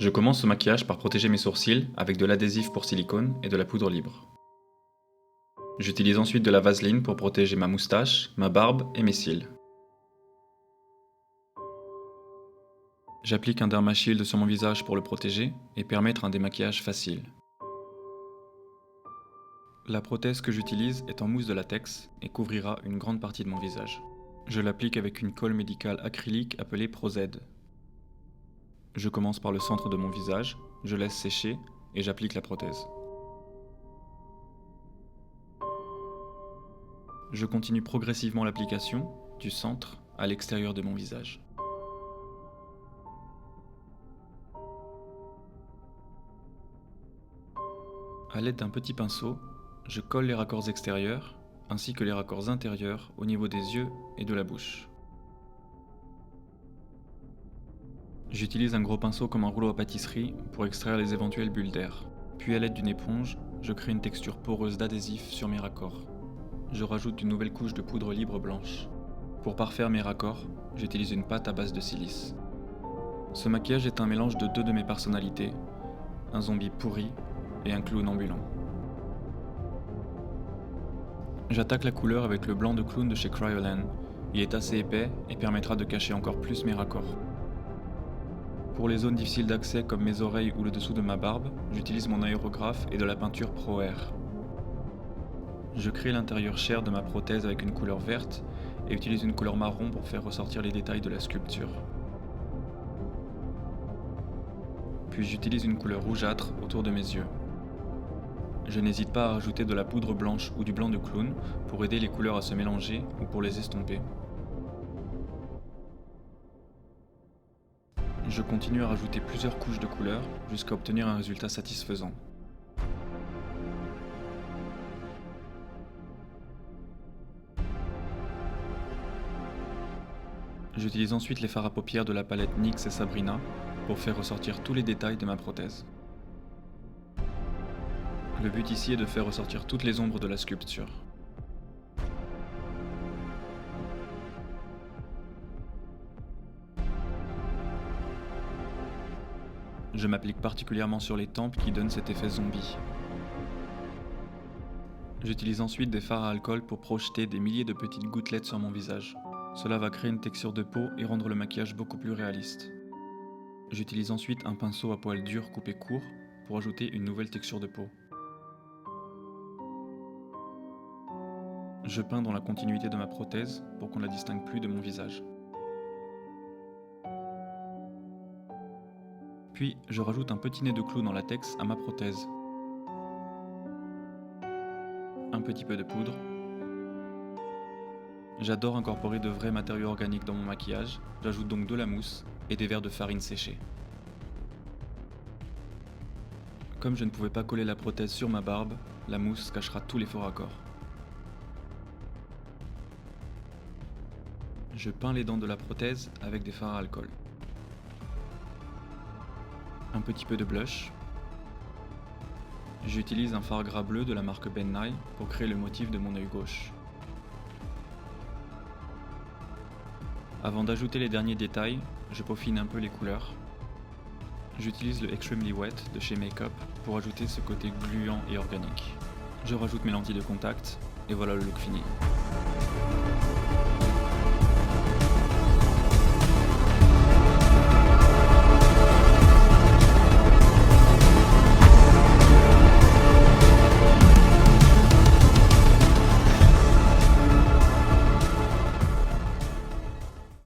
Je commence ce maquillage par protéger mes sourcils avec de l'adhésif pour silicone et de la poudre libre. J'utilise ensuite de la vaseline pour protéger ma moustache, ma barbe et mes cils. J'applique un Derma Shield sur mon visage pour le protéger et permettre un démaquillage facile. La prothèse que j'utilise est en mousse de latex et couvrira une grande partie de mon visage. Je l'applique avec une colle médicale acrylique appelée ProZ. Je commence par le centre de mon visage, je laisse sécher et j'applique la prothèse. Je continue progressivement l'application du centre à l'extérieur de mon visage. À l'aide d'un petit pinceau, je colle les raccords extérieurs ainsi que les raccords intérieurs au niveau des yeux et de la bouche. J'utilise un gros pinceau comme un rouleau à pâtisserie pour extraire les éventuelles bulles d'air. Puis à l'aide d'une éponge, je crée une texture poreuse d'adhésif sur mes raccords. Je rajoute une nouvelle couche de poudre libre blanche. Pour parfaire mes raccords, j'utilise une pâte à base de silice. Ce maquillage est un mélange de deux de mes personnalités, un zombie pourri et un clown ambulant. J'attaque la couleur avec le blanc de clown de chez Kryolan. Il est assez épais et permettra de cacher encore plus mes raccords. Pour les zones difficiles d'accès comme mes oreilles ou le dessous de ma barbe, j'utilise mon aérographe et de la peinture Pro Air. Je crée l'intérieur chair de ma prothèse avec une couleur verte et utilise une couleur marron pour faire ressortir les détails de la sculpture. Puis j'utilise une couleur rougeâtre autour de mes yeux. Je n'hésite pas à rajouter de la poudre blanche ou du blanc de clown pour aider les couleurs à se mélanger ou pour les estomper. Je continue à rajouter plusieurs couches de couleurs jusqu'à obtenir un résultat satisfaisant. J'utilise ensuite les fards à paupières de la palette NYX et Sabrina pour faire ressortir tous les détails de ma prothèse. Le but ici est de faire ressortir toutes les ombres de la sculpture. Je m'applique particulièrement sur les tempes qui donnent cet effet zombie. J'utilise ensuite des fards à alcool pour projeter des milliers de petites gouttelettes sur mon visage. Cela va créer une texture de peau et rendre le maquillage beaucoup plus réaliste. J'utilise ensuite un pinceau à poils durs coupé court pour ajouter une nouvelle texture de peau. Je peins dans la continuité de ma prothèse pour qu'on ne la distingue plus de mon visage. Puis, je rajoute un petit nez de clown en latex à ma prothèse. Un petit peu de poudre. J'adore incorporer de vrais matériaux organiques dans mon maquillage, j'ajoute donc de la mousse et des verres de farine séchée. Comme je ne pouvais pas coller la prothèse sur ma barbe, la mousse cachera tous les faux raccords. Je peins les dents de la prothèse avec des fards à alcool. Un petit peu de blush. J'utilise un fard gras bleu de la marque Ben Nye pour créer le motif de mon œil gauche. Avant d'ajouter les derniers détails, je peaufine un peu les couleurs. J'utilise le Extremely Wet de chez Makeup pour ajouter ce côté gluant et organique. Je rajoute mes lentilles de contact et voilà le look fini.